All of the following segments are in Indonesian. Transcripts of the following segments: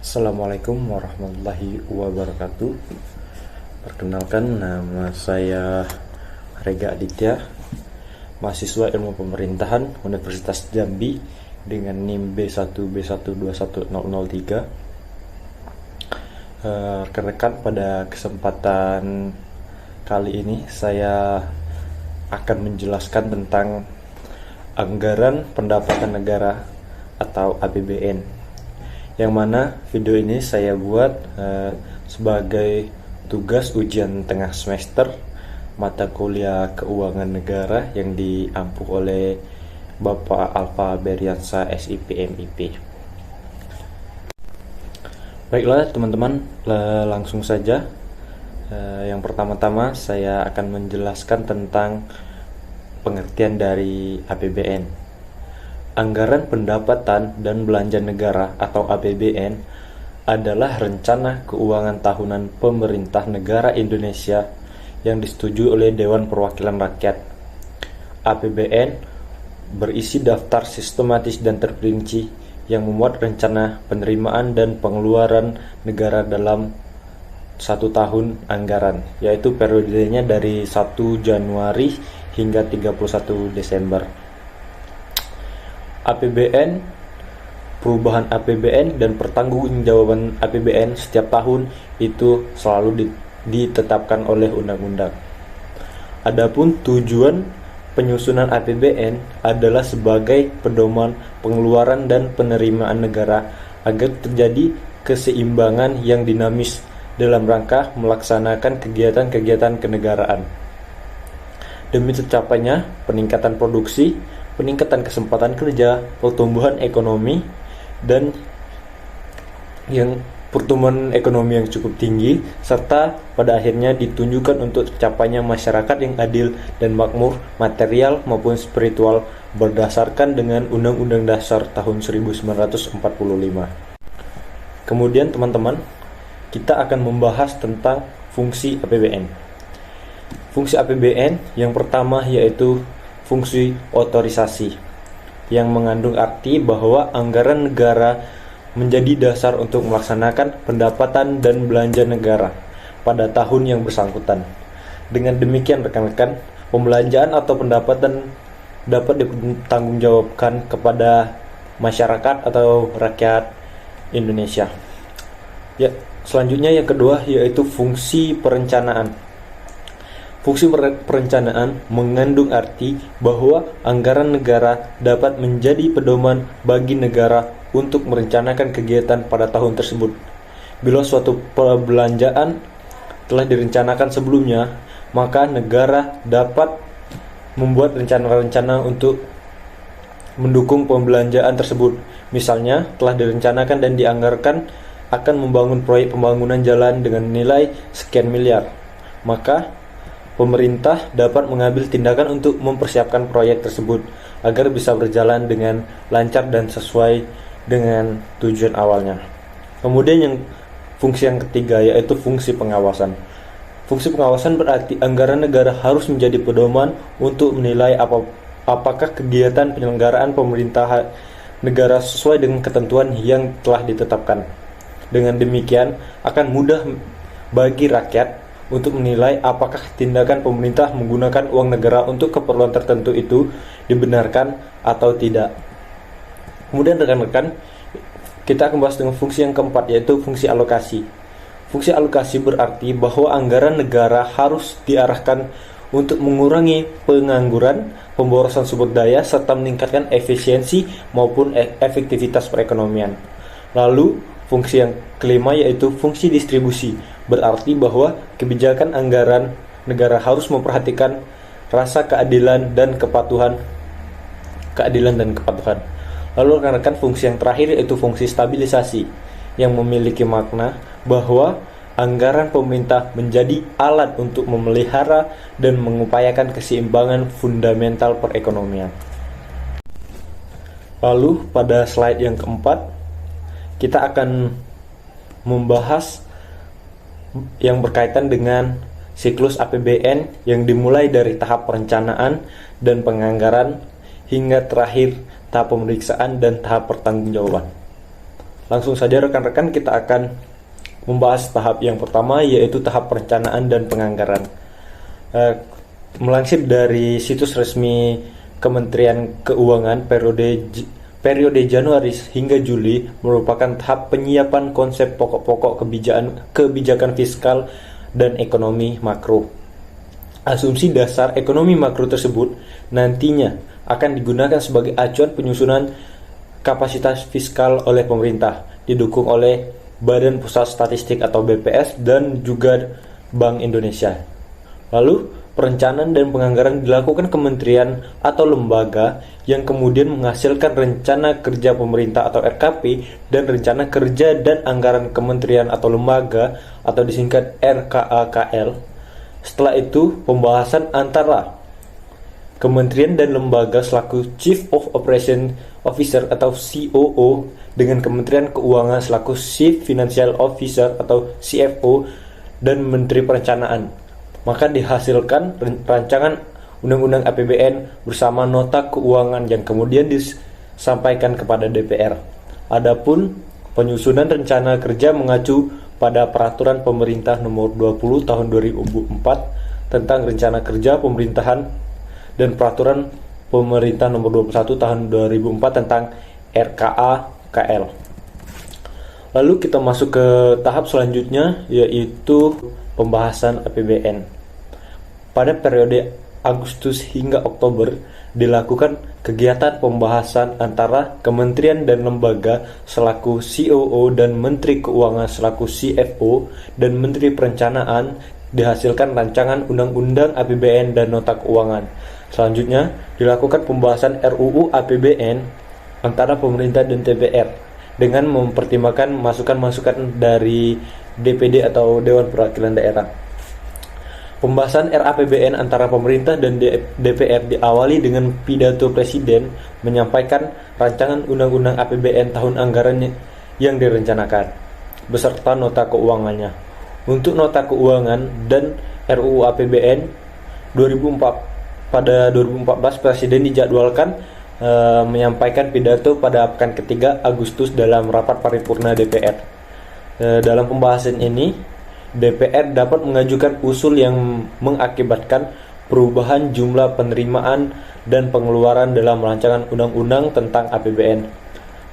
Assalamualaikum warahmatullahi wabarakatuh. Perkenalkan, nama saya Rega Aditya, mahasiswa Ilmu Pemerintahan Universitas Jambi dengan NIM B1B121003. Rekan-rekan, pada kesempatan kali ini saya akan menjelaskan tentang anggaran pendapatan negara atau APBN, yang mana video ini saya buat sebagai tugas ujian tengah semester mata kuliah keuangan negara yang diampu oleh Bapak Alfa Beriansa SIP MIP. Baiklah teman-teman, langsung saja. Yang pertama-tama saya akan menjelaskan tentang pengertian dari APBN. Anggaran pendapatan dan belanja negara atau APBN adalah rencana keuangan tahunan pemerintah negara Indonesia yang disetujui oleh Dewan Perwakilan Rakyat. APBN berisi daftar sistematis dan terperinci yang memuat rencana penerimaan dan pengeluaran negara dalam satu tahun anggaran, yaitu periodenya dari 1 Januari hingga 31 Desember. APBN, perubahan APBN dan pertanggungjawaban APBN setiap tahun itu selalu ditetapkan oleh undang-undang. Adapun tujuan penyusunan APBN adalah sebagai pedoman pengeluaran dan penerimaan negara agar terjadi keseimbangan yang dinamis dalam rangka melaksanakan kegiatan-kegiatan kenegaraan. Demi tercapainya peningkatan produksi, peningkatan kesempatan kerja, pertumbuhan ekonomi, dan pertumbuhan ekonomi yang cukup tinggi, serta pada akhirnya ditunjukkan untuk tercapainya masyarakat yang adil dan makmur material maupun spiritual berdasarkan dengan Undang-Undang Dasar tahun 1945. Kemudian teman-teman, kita akan membahas tentang fungsi APBN. Fungsi APBN yang pertama yaitu fungsi otorisasi, yang mengandung arti bahwa anggaran negara menjadi dasar untuk melaksanakan pendapatan dan belanja negara pada tahun yang bersangkutan. Dengan demikian rekan-rekan, pembelanjaan atau pendapatan dapat dipertanggungjawabkan kepada masyarakat atau rakyat Indonesia. Ya, selanjutnya yang kedua yaitu fungsi perencanaan. Fungsi perencanaan mengandung arti bahwa anggaran negara dapat menjadi pedoman bagi negara untuk merencanakan kegiatan pada tahun tersebut. Bila suatu perbelanjaan telah direncanakan sebelumnya, maka negara dapat membuat rencana-rencana untuk mendukung pembelanjaan tersebut. Misalnya, telah direncanakan dan dianggarkan akan membangun proyek pembangunan jalan dengan nilai sekian miliar. Maka pemerintah dapat mengambil tindakan untuk mempersiapkan proyek tersebut agar bisa berjalan dengan lancar dan sesuai dengan tujuan awalnya. Kemudian fungsi yang ketiga yaitu fungsi pengawasan. Fungsi pengawasan berarti anggaran negara harus menjadi pedoman untuk menilai apakah kegiatan penyelenggaraan pemerintah negara sesuai dengan ketentuan yang telah ditetapkan. Dengan demikian akan mudah bagi rakyat untuk menilai apakah tindakan pemerintah menggunakan uang negara untuk keperluan tertentu itu dibenarkan atau tidak. Kemudian rekan-rekan, kita akan bahas dengan fungsi yang keempat yaitu fungsi alokasi. Fungsi alokasi berarti bahwa anggaran negara harus diarahkan untuk mengurangi pengangguran, pemborosan sumber daya, serta meningkatkan efisiensi maupun efektivitas perekonomian. Lalu, fungsi yang kelima yaitu fungsi distribusi, berarti bahwa kebijakan anggaran negara harus memperhatikan rasa keadilan dan kepatuhan. Lalu rekan-rekan, fungsi yang terakhir yaitu fungsi stabilisasi, yang memiliki makna bahwa anggaran pemerintah menjadi alat untuk memelihara dan mengupayakan keseimbangan fundamental perekonomian. Lalu pada slide yang keempat, kita akan membahas yang berkaitan dengan siklus APBN yang dimulai dari tahap perencanaan dan penganggaran hingga terakhir tahap pemeriksaan dan tahap pertanggungjawaban. Langsung saja rekan-rekan, kita akan membahas tahap yang pertama, yaitu tahap perencanaan dan penganggaran. Melansir dari situs resmi Kementerian Keuangan, periode Januari hingga Juli merupakan tahap penyiapan konsep pokok-pokok kebijakan fiskal dan ekonomi makro. Asumsi dasar ekonomi makro tersebut nantinya akan digunakan sebagai acuan penyusunan kapasitas fiskal oleh pemerintah, didukung oleh Badan Pusat Statistik atau BPS dan juga Bank Indonesia. Lalu, perencanaan dan penganggaran dilakukan kementerian atau lembaga yang kemudian menghasilkan rencana kerja pemerintah atau RKP dan rencana kerja dan anggaran kementerian atau lembaga atau disingkat RKAKL. Setelah itu, pembahasan antara kementerian dan lembaga selaku Chief of Operation Officer atau COO dengan Kementerian Keuangan selaku Chief Financial Officer atau CFO dan Menteri Perencanaan. Maka dihasilkan rancangan Undang-Undang APBN bersama nota keuangan yang kemudian disampaikan kepada DPR. Adapun penyusunan rencana kerja mengacu pada Peraturan Pemerintah Nomor 20 Tahun 2004 tentang Rencana Kerja Pemerintahan dan Peraturan Pemerintah Nomor 21 Tahun 2004 tentang RKAKL. Lalu kita masuk ke tahap selanjutnya, yaitu pembahasan APBN. Pada periode Agustus hingga Oktober dilakukan kegiatan pembahasan antara kementerian dan lembaga selaku COO dan Menteri Keuangan selaku CFO dan Menteri Perencanaan, dihasilkan rancangan Undang-Undang APBN dan Nota Keuangan. Selanjutnya dilakukan pembahasan RUU APBN antara pemerintah dan DPR dengan mempertimbangkan masukan-masukan dari DPD atau Dewan Perwakilan Daerah. Pembahasan RAPBN antara pemerintah dan DPR diawali dengan pidato Presiden menyampaikan rancangan Undang-Undang APBN tahun anggaran yang direncanakan, beserta nota keuangannya. Untuk nota keuangan dan RUU APBN pada 2014 Presiden dijadwalkan menyampaikan pidato pada pekan ketiga Agustus dalam rapat paripurna DPR. Dalam pembahasan ini, DPR dapat mengajukan usul yang mengakibatkan perubahan jumlah penerimaan dan pengeluaran dalam rancangan undang-undang tentang APBN.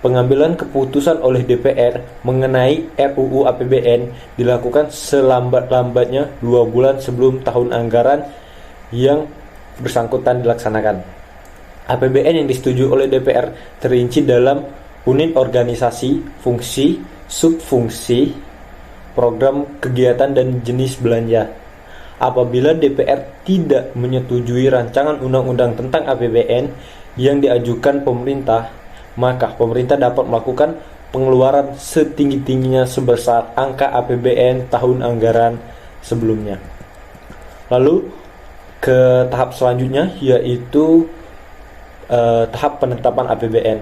Pengambilan keputusan oleh DPR mengenai RUU APBN dilakukan selambat-lambatnya 2 bulan sebelum tahun anggaran yang bersangkutan dilaksanakan. APBN yang disetujui oleh DPR terinci dalam unit organisasi, fungsi, subfungsi, program kegiatan dan jenis belanja. Apabila DPR tidak menyetujui rancangan undang-undang tentang APBN yang diajukan pemerintah, maka pemerintah dapat melakukan pengeluaran setinggi-tingginya sebesar angka APBN tahun anggaran sebelumnya. Lalu ke tahap selanjutnya, yaitu tahap penetapan APBN.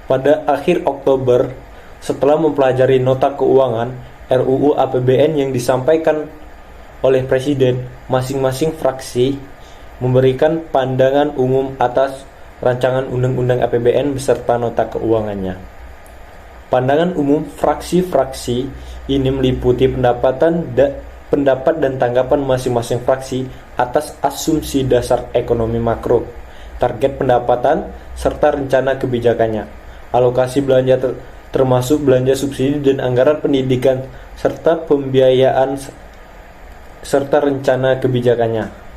Pada akhir Oktober, setelah mempelajari nota keuangan RUU APBN yang disampaikan oleh Presiden, masing-masing fraksi memberikan pandangan umum atas rancangan Undang-Undang APBN beserta nota keuangannya. Pandangan umum fraksi-fraksi ini meliputi pendapat dan tanggapan masing-masing fraksi atas asumsi dasar ekonomi makro, target pendapatan, serta rencana kebijakannya, alokasi belanja termasuk belanja subsidi dan anggaran pendidikan, serta pembiayaan serta rencana kebijakannya.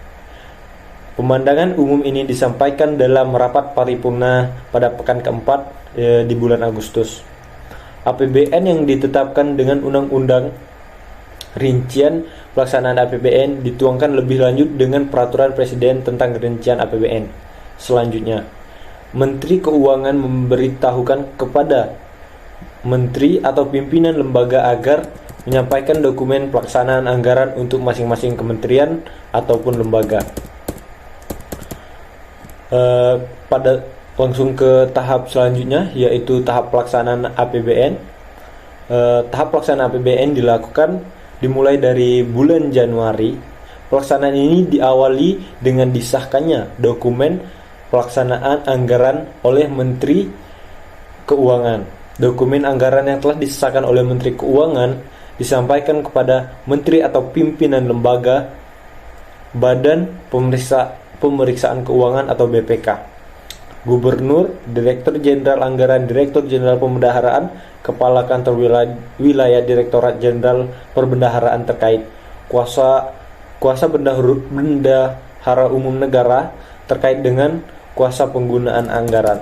Pemandangan umum ini disampaikan dalam rapat paripurna pada pekan keempat di bulan Agustus. APBN yang ditetapkan dengan undang-undang, rincian pelaksanaan APBN dituangkan lebih lanjut dengan peraturan Presiden tentang rincian APBN. Selanjutnya, Menteri Keuangan memberitahukan kepada menteri atau pimpinan lembaga agar menyampaikan dokumen pelaksanaan anggaran untuk masing-masing kementerian ataupun lembaga. Langsung ke tahap selanjutnya, yaitu tahap pelaksanaan APBN. Tahap pelaksanaan APBN dimulai dari bulan Januari. Pelaksanaan ini diawali dengan disahkannya dokumen pelaksanaan anggaran oleh Menteri Keuangan. Dokumen anggaran yang telah disahkan oleh Menteri Keuangan disampaikan kepada Menteri atau pimpinan lembaga, Badan Pemeriksaan Keuangan atau BPK, Gubernur, Direktur Jenderal Anggaran, Direktur Jenderal Pembendaharaan, Kepala Kantor Wilayah Direktorat Jenderal Perbendaharaan terkait, kuasa bendahara umum negara terkait dengan kuasa penggunaan anggaran.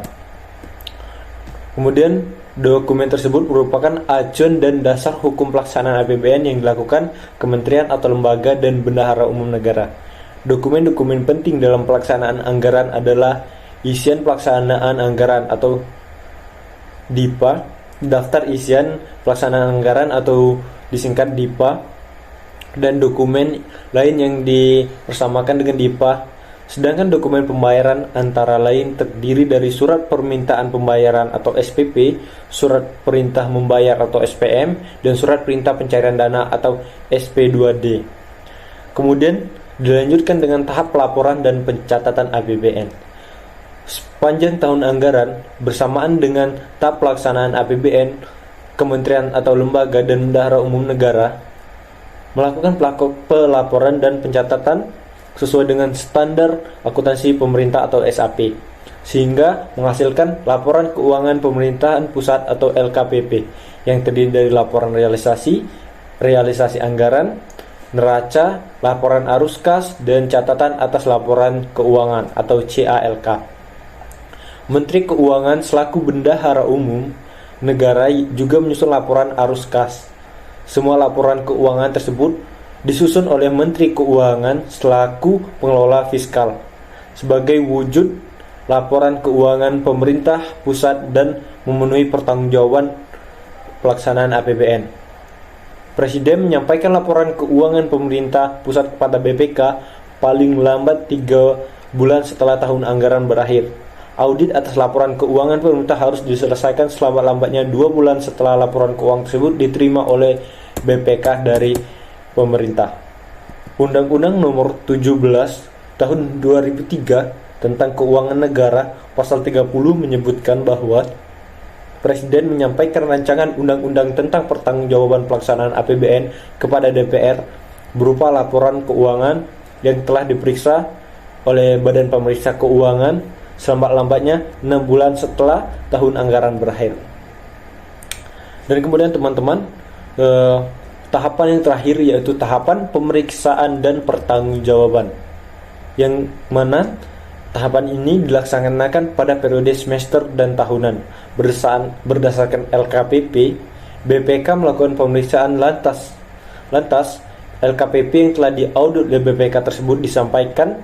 Kemudian dokumen tersebut merupakan acuan dan dasar hukum pelaksanaan APBN yang dilakukan kementerian atau lembaga dan bendahara umum negara. Dokumen-dokumen penting dalam pelaksanaan anggaran adalah isian pelaksanaan anggaran atau DIPA, daftar isian pelaksanaan anggaran atau disingkat DIPA, dan dokumen lain yang dipersamakan dengan DIPA. Sedangkan dokumen pembayaran antara lain terdiri dari surat permintaan pembayaran atau SPP, surat perintah membayar atau SPM, dan surat perintah pencairan dana atau SP2D. Kemudian dilanjutkan dengan tahap pelaporan dan pencatatan APBN. Sepanjang tahun anggaran, bersamaan dengan tahap pelaksanaan APBN, kementerian atau lembaga dan bendahara umum negara melakukan pelaporan dan pencatatan sesuai dengan standar akuntansi pemerintah atau SAP, sehingga menghasilkan laporan keuangan pemerintahan pusat atau LKPP yang terdiri dari laporan realisasi anggaran, neraca, laporan arus kas, dan catatan atas laporan keuangan atau CALK. Menteri Keuangan selaku bendahara umum negara juga menyusun laporan arus kas. Semua laporan keuangan tersebut disusun oleh Menteri Keuangan selaku pengelola fiskal sebagai wujud laporan keuangan pemerintah pusat dan memenuhi pertanggungjawaban pelaksanaan APBN. Presiden menyampaikan laporan keuangan pemerintah pusat kepada BPK paling lambat 3 bulan setelah tahun anggaran berakhir. Audit atas laporan keuangan pemerintah harus diselesaikan selambat-lambatnya 2 bulan setelah laporan keuangan tersebut diterima oleh BPK dari pemerintah. Undang-Undang Nomor 17 Tahun 2003 tentang Keuangan Negara Pasal 30 menyebutkan bahwa Presiden menyampaikan rancangan undang-undang tentang pertanggungjawaban pelaksanaan APBN kepada DPR berupa laporan keuangan yang telah diperiksa oleh Badan Pemeriksa Keuangan selambat-lambatnya 6 bulan setelah tahun anggaran berakhir. Dan kemudian teman-teman, tahapan yang terakhir yaitu tahapan pemeriksaan dan pertanggungjawaban, yang mana tahapan ini dilaksanakan pada periode semester dan tahunan. Berdasarkan LKPP, BPK melakukan pemeriksaan lantas LKPP yang telah diaudit oleh BPK tersebut disampaikan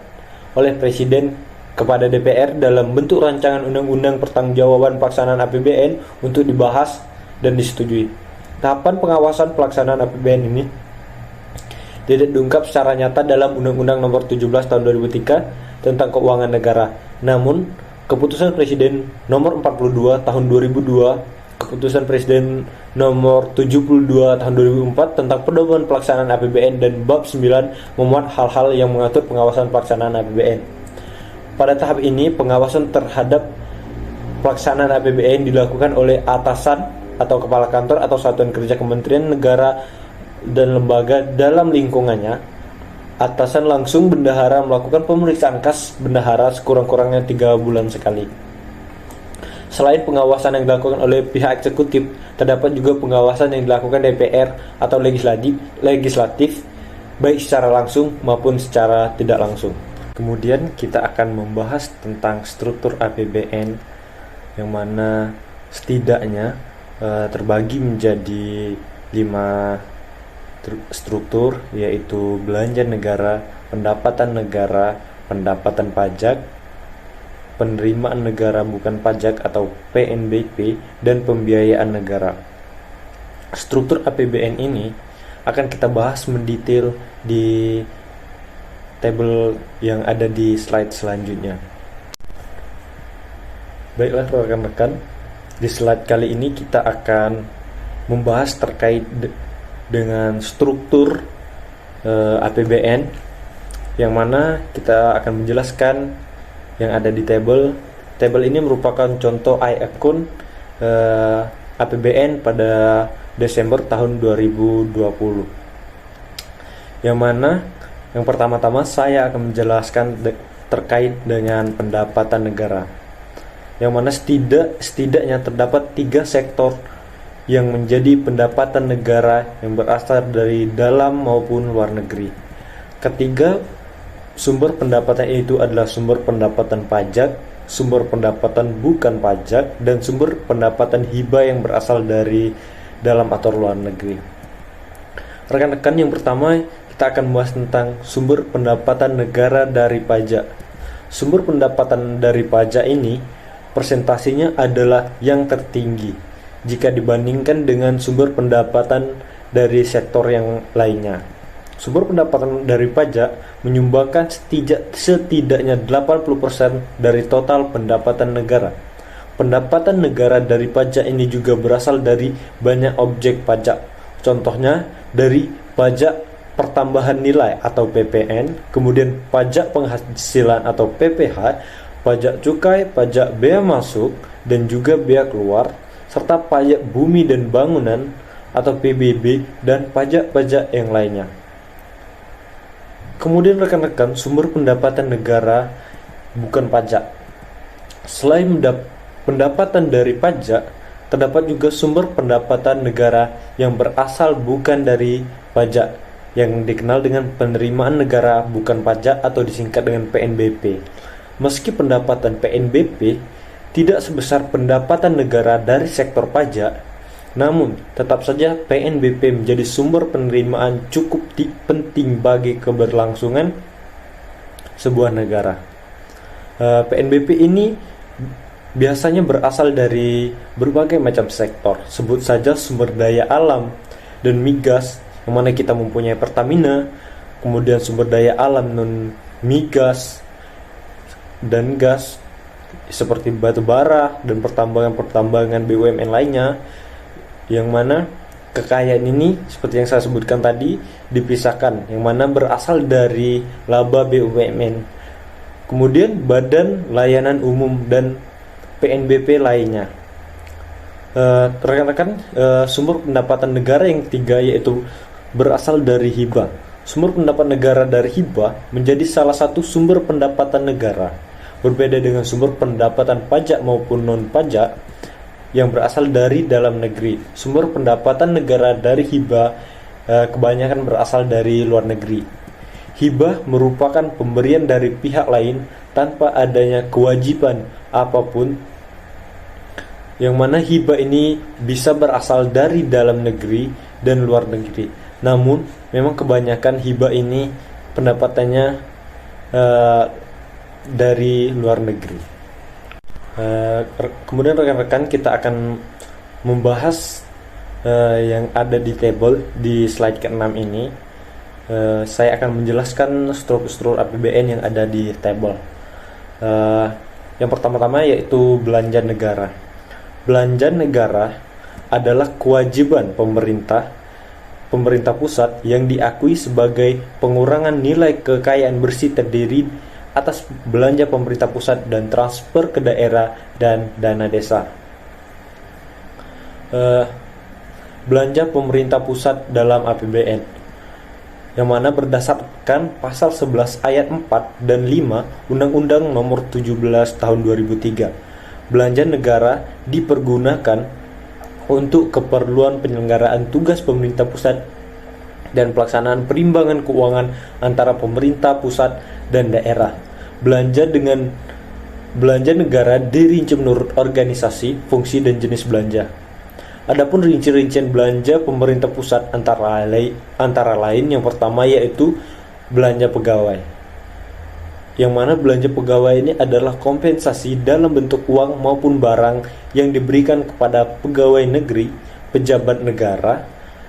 oleh Presiden kepada DPR dalam bentuk rancangan undang-undang pertanggungjawaban pelaksanaan APBN untuk dibahas dan disetujui. Tahapan pengawasan pelaksanaan APBN ini tidak diungkap secara nyata dalam Undang-Undang Nomor 17 Tahun 2003 tentang Keuangan Negara. Namun, Keputusan Presiden Nomor 42 Tahun 2002, Keputusan Presiden Nomor 72 Tahun 2004 tentang pedoman pelaksanaan APBN dan Bab 9 memuat hal-hal yang mengatur pengawasan pelaksanaan APBN. Pada tahap ini, pengawasan terhadap pelaksanaan APBN dilakukan oleh atasan atau kepala kantor atau satuan kerja kementerian negara dan lembaga dalam lingkungannya. Atasan langsung bendahara melakukan pemeriksaan kas bendahara sekurang-kurangnya 3 bulan sekali. Selain pengawasan yang dilakukan oleh pihak eksekutif, terdapat juga pengawasan yang dilakukan DPR atau legislatif baik secara langsung maupun secara tidak langsung. Kemudian kita akan membahas tentang struktur APBN yang mana setidaknya terbagi menjadi 5 struktur, yaitu belanja negara, pendapatan pajak, penerimaan negara bukan pajak atau PNBP, dan pembiayaan negara. Struktur APBN ini akan kita bahas mendetail di tabel yang ada di slide selanjutnya. Baiklah rekan-rekan, di slide kali ini kita akan membahas terkait dengan struktur APBN, yang mana kita akan menjelaskan yang ada di tabel. Tabel ini merupakan contoh account APBN pada Desember tahun 2020. Yang mana yang pertama-tama saya akan menjelaskan terkait dengan pendapatan negara. Yang mana setidaknya terdapat 3 sektor yang menjadi pendapatan negara yang berasal dari dalam maupun luar negeri. Ketiga sumber pendapatan itu adalah sumber pendapatan pajak, sumber pendapatan bukan pajak, dan sumber pendapatan hibah yang berasal dari dalam atau luar negeri. Rekan-rekan, yang pertama kita akan membahas tentang sumber pendapatan negara dari pajak. Sumber pendapatan dari pajak ini persentasinya adalah yang tertinggi jika dibandingkan dengan sumber pendapatan dari sektor yang lainnya. Sumber pendapatan dari pajak menyumbangkan setidaknya 80% dari total pendapatan negara. Pendapatan negara dari pajak ini juga berasal dari banyak objek pajak. Contohnya dari pajak pertambahan nilai atau PPN, kemudian pajak penghasilan atau PPH, pajak cukai, pajak bea masuk dan juga bea keluar, serta pajak bumi dan bangunan atau PBB dan pajak-pajak yang lainnya. Kemudian rekan-rekan, sumber pendapatan negara bukan pajak. Selain pendapatan dari pajak, terdapat juga sumber pendapatan negara yang berasal bukan dari pajak, yang dikenal dengan penerimaan negara bukan pajak atau disingkat dengan PNBP. Meski pendapatan PNBP tidak sebesar pendapatan negara dari sektor pajak, namun tetap saja PNBP menjadi sumber penerimaan cukup penting bagi keberlangsungan sebuah negara. PNBP ini biasanya berasal dari berbagai macam sektor. Sebut saja sumber daya alam dan migas, yang mana kita mempunyai Pertamina, kemudian sumber daya alam non migas dan gas seperti batu bara dan pertambangan BUMN lainnya, yang mana kekayaan ini seperti yang saya sebutkan tadi dipisahkan, yang mana berasal dari laba BUMN, kemudian Badan Layanan Umum dan PNBP lainnya. Rekan-rekan, sumber pendapatan negara yang ketiga yaitu berasal dari hibah. Sumber pendapatan negara dari hibah menjadi salah satu sumber pendapatan negara. Berbeda dengan sumber pendapatan pajak maupun non-pajak yang berasal dari dalam negeri. Sumber pendapatan negara dari hibah kebanyakan berasal dari luar negeri. Hibah merupakan pemberian dari pihak lain tanpa adanya kewajiban apapun, yang mana hibah ini bisa berasal dari dalam negeri dan luar negeri. Namun memang kebanyakan hibah ini pendapatannya dari luar negeri. Kemudian rekan-rekan, kita akan membahas yang ada di tabel di slide ke-6 ini. Saya akan menjelaskan struktur APBN yang ada di tabel. Yang pertama-tama yaitu belanja negara. Belanja negara adalah kewajiban pemerintah pusat yang diakui sebagai pengurangan nilai kekayaan bersih terdiri atas belanja pemerintah pusat dan transfer ke daerah dan dana desa. Belanja pemerintah pusat dalam APBN, yang mana berdasarkan pasal 11 ayat 4 dan 5 Undang-Undang Nomor 17 Tahun 2003. Belanja negara dipergunakan untuk keperluan penyelenggaraan tugas pemerintah pusat dan pelaksanaan perimbangan keuangan antara pemerintah pusat dan daerah. Belanja negara dirinci menurut organisasi, fungsi dan jenis belanja. Adapun rincian belanja pemerintah pusat antara lain yang pertama yaitu belanja pegawai. Yang mana belanja pegawai ini adalah kompensasi dalam bentuk uang maupun barang yang diberikan kepada pegawai negeri, pejabat negara,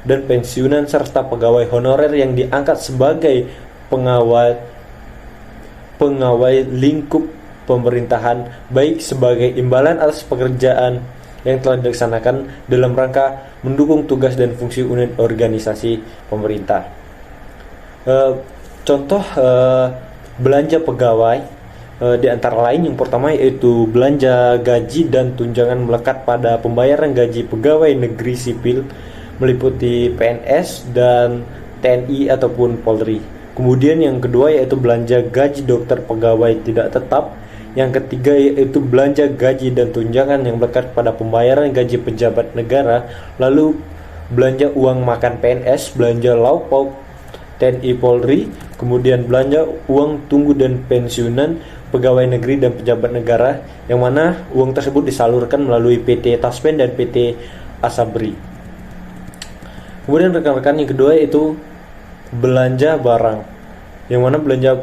dan pensiunan serta pegawai honorer yang diangkat sebagai pengawal lingkup pemerintahan, baik sebagai imbalan atas pekerjaan yang telah dilaksanakan dalam rangka mendukung tugas dan fungsi unit organisasi pemerintah. Contoh belanja pegawai Di antara lain yang pertama yaitu belanja gaji dan tunjangan melekat pada pembayaran gaji pegawai negeri sipil meliputi PNS dan TNI ataupun Polri. Kemudian yang kedua yaitu belanja gaji dokter pegawai tidak tetap. Yang ketiga yaitu belanja gaji dan tunjangan yang melekat pada pembayaran gaji pejabat negara. Lalu belanja uang makan PNS, belanja lauk pauk TNI Polri, kemudian belanja uang tunggu dan pensiunan pegawai negeri dan pejabat negara, yang mana uang tersebut disalurkan melalui PT Taspen dan PT Asabri. Kemudian rekan-rekan yang kedua yaitu belanja barang, yang mana belanja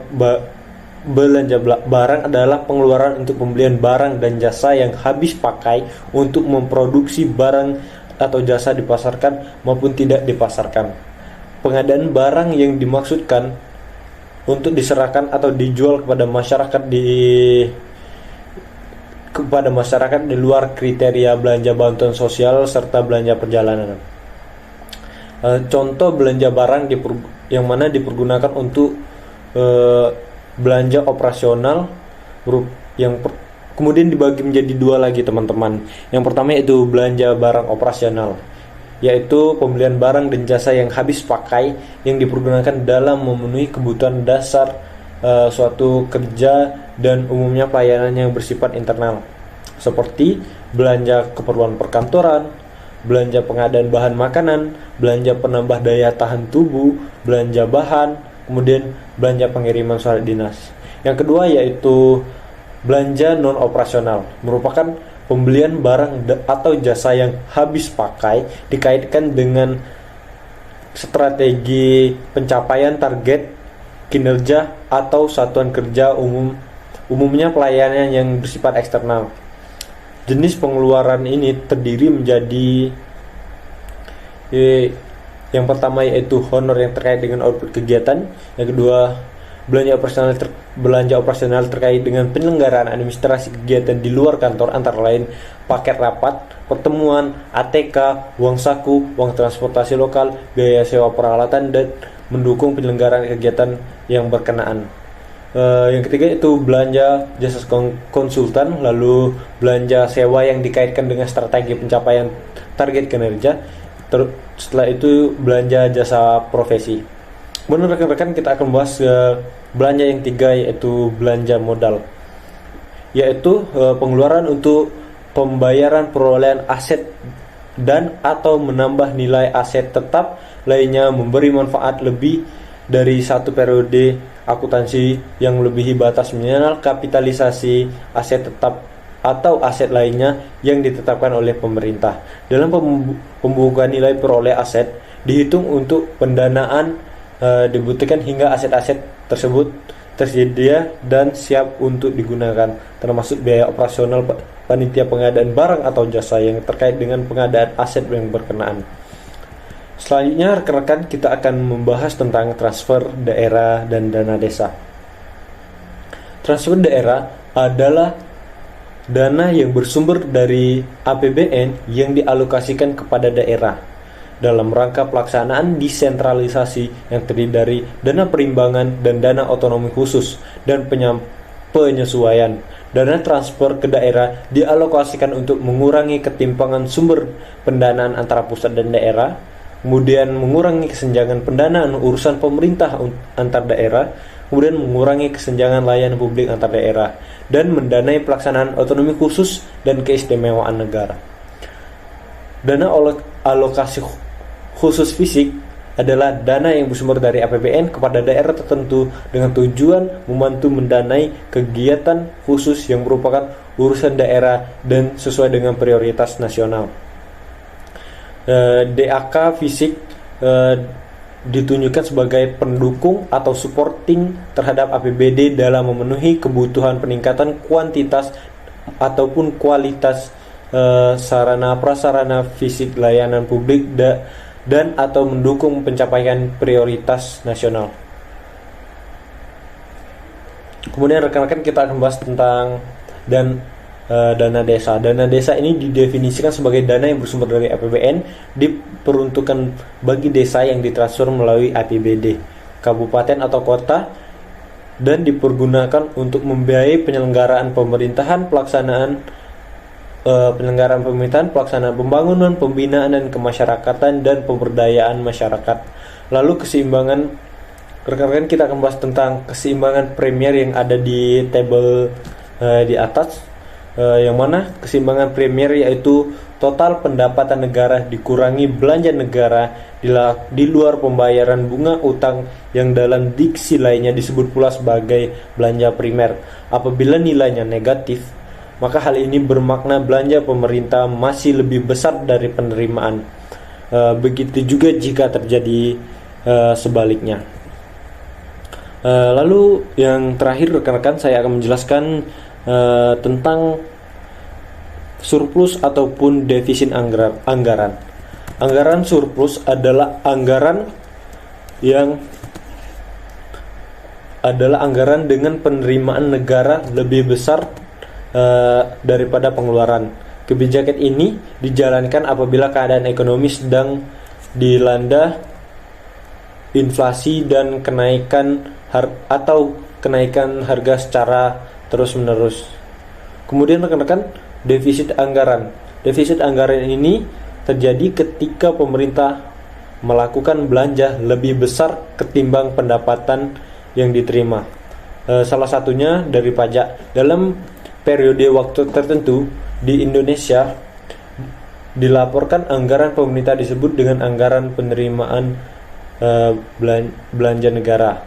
barang adalah pengeluaran untuk pembelian barang dan jasa yang habis pakai untuk memproduksi barang atau jasa dipasarkan maupun tidak dipasarkan. Pengadaan barang yang dimaksudkan untuk diserahkan atau dijual kepada masyarakat di luar kriteria belanja bantuan sosial serta belanja perjalanan. Contoh belanja barang yang mana dipergunakan untuk belanja operasional kemudian dibagi menjadi dua lagi teman-teman. Yang pertama yaitu belanja barang operasional, yaitu pembelian barang dan jasa yang habis pakai yang dipergunakan dalam memenuhi kebutuhan dasar suatu kerja dan umumnya pelayanan yang bersifat internal, seperti belanja keperluan perkantoran, belanja pengadaan bahan makanan, belanja penambah daya tahan tubuh, belanja bahan, kemudian belanja pengiriman surat dinas. Yang kedua yaitu belanja non operasional, merupakan pembelian barang atau jasa yang habis pakai dikaitkan dengan strategi pencapaian target kinerja atau satuan kerja umumnya pelayanan yang bersifat eksternal. Jenis pengeluaran ini terdiri menjadi yang pertama yaitu honor yang terkait dengan output kegiatan, yang kedua belanja operasional terkait dengan penyelenggaraan administrasi kegiatan di luar kantor, antara lain paket rapat, pertemuan, ATK, uang saku, uang transportasi lokal, biaya sewa peralatan, dan mendukung penyelenggaraan kegiatan yang berkenaan. Yang ketiga itu belanja jasa konsultan, lalu belanja sewa yang dikaitkan dengan strategi pencapaian target kinerja. Setelah itu belanja jasa profesi. Menurut rekan-rekan kita akan membahas belanja yang tiga yaitu belanja modal, yaitu pengeluaran untuk pembayaran perolehan aset dan atau menambah nilai aset tetap lainnya, memberi manfaat lebih dari satu periode akuntansi yang melebihi batas minimal kapitalisasi aset tetap atau aset lainnya yang ditetapkan oleh pemerintah. Dalam pembukuan nilai peroleh aset dihitung untuk pendanaan dibutuhkan hingga aset-aset tersebut tersedia dan siap untuk digunakan, termasuk biaya operasional panitia pengadaan barang atau jasa yang terkait dengan pengadaan aset yang berkenaan. Selanjutnya rekan-rekan kita akan membahas tentang transfer daerah dan dana desa. Transfer daerah adalah dana yang bersumber dari APBN yang dialokasikan kepada daerah dalam rangka pelaksanaan desentralisasi yang terdiri dari dana perimbangan dan dana otonomi khusus dan penyesuaian. Dana transfer ke daerah dialokasikan untuk mengurangi ketimpangan sumber pendanaan antara pusat dan daerah, kemudian mengurangi kesenjangan pendanaan urusan pemerintah antar daerah, kemudian mengurangi kesenjangan layanan publik antar daerah, dan mendanai pelaksanaan otonomi khusus dan keistimewaan negara. Dana alokasi khusus fisik adalah dana yang bersumber dari APBN kepada daerah tertentu dengan tujuan membantu mendanai kegiatan khusus yang merupakan urusan daerah dan sesuai dengan prioritas nasional. DAK fisik ditunjukkan sebagai pendukung atau supporting terhadap APBD dalam memenuhi kebutuhan peningkatan kuantitas ataupun kualitas sarana prasarana fisik layanan publik dan atau mendukung pencapaian prioritas nasional. Kemudian rekan-rekan kita akan membahas tentang dana desa. Dana desa ini didefinisikan sebagai dana yang bersumber dari APBN diperuntukkan bagi desa yang ditransfer melalui APBD kabupaten atau kota dan dipergunakan untuk membiayai penyelenggaraan pemerintahan, pelaksanaan pembangunan, pembinaan dan kemasyarakatan dan pemberdayaan masyarakat. Lalu keseimbangan, rekan-rekan, kita akan bahas tentang keseimbangan Premier yang ada di tabel di atas, yang mana keseimbangan Premier yaitu total pendapatan negara dikurangi belanja negara di luar pembayaran bunga utang yang dalam diksi lainnya disebut pula sebagai belanja primer. Apabila nilainya negatif, maka hal ini bermakna belanja pemerintah masih lebih besar dari penerimaan. Begitu juga jika terjadi sebaliknya. Lalu yang terakhir, rekan-rekan, saya akan menjelaskan tentang surplus ataupun defisit anggaran. Anggaran surplus adalah anggaran dengan penerimaan negara lebih besar daripada pengeluaran. Kebijakan ini dijalankan apabila keadaan ekonomi sedang dilanda inflasi dan kenaikan harga secara terus-menerus. Kemudian rekan-rekan, defisit anggaran. Defisit anggaran ini terjadi ketika pemerintah melakukan belanja lebih besar ketimbang pendapatan yang diterima. Salah satunya dari pajak. Dalam periode waktu tertentu di Indonesia dilaporkan anggaran pemerintah disebut dengan anggaran penerimaan belanja negara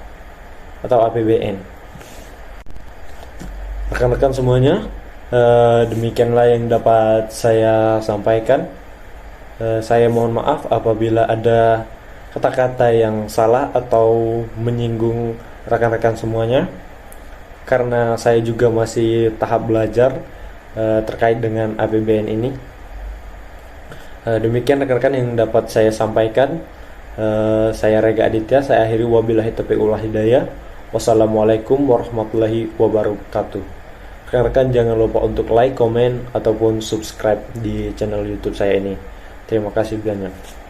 atau APBN. Rekan-rekan semuanya, demikianlah yang dapat saya sampaikan. Saya mohon maaf apabila ada kata-kata yang salah atau menyinggung rekan-rekan semuanya, karena saya juga masih tahap belajar terkait dengan APBN ini. Demikian rekan-rekan yang dapat saya sampaikan. Saya Rega Aditya, saya akhiri, wabillahi taufiq wal hidayah. Wassalamualaikum warahmatullahi wabarakatuh. Rekan-rekan jangan lupa untuk like, komen, ataupun subscribe di channel YouTube saya ini. Terima kasih banyak.